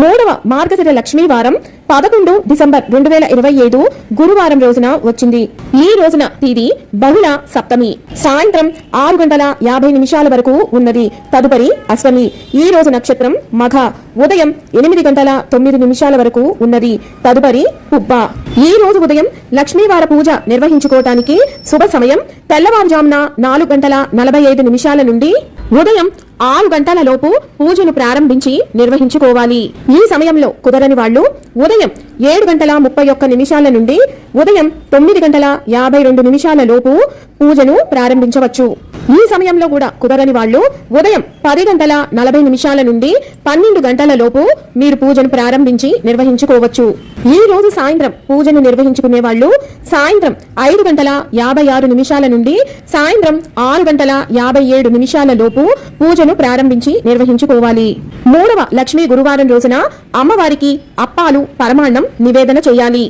మూడవ మార్గశిర లక్ష్మీ వారం 11 డిసెంబర్ 2025 గురువారం రోజున వచ్చింది. ఈ రోజున తేదీ బహుళ సప్తమి సాయంత్రం 6:50 వరకు ఉన్నది. తదుపరి అష్టమి. ఈ రోజు నక్షత్రం మఘ ఉదయం 8:09 వరకు ఉన్నది. తదుపరి పుబ్బ. ఈ రోజు ఉదయం లక్ష్మీవార పూజ నిర్వహించుకోవటానికి శుభ సమయం తెల్లవారుజామున 4:45 నుండి ఉదయం 6 గంటల లోపు పూజను ప్రారంభించి నిర్వహించుకోవాలి. ఈ సమయంలో కుదరని వాళ్ళు ఉదయం 7:31 నుండి ఉదయం 9:52 లోపు పూజను ప్రారంభించవచ్చు. ఈ సమయంలో కూడా కుదరని వాళ్ళు ఉదయం 10:40 నుండి 12 గంటల లోపు మీరు పూజను ప్రారంభించి నిర్వహించుకోవచ్చు. ఈ రోజు సాయంత్రం పూజను నిర్వహించుకునే వాళ్ళు సాయంత్రం 5:56 నుండి సాయంత్రం 6:57 లోపు పూజను ప్రారంభించి నిర్వహించుకోవాలి. మూడవ లక్ష్మీ గురువారం రోజున అమ్మవారికి అప్పాలు పరమాన్నం నివేదన చేయాలి.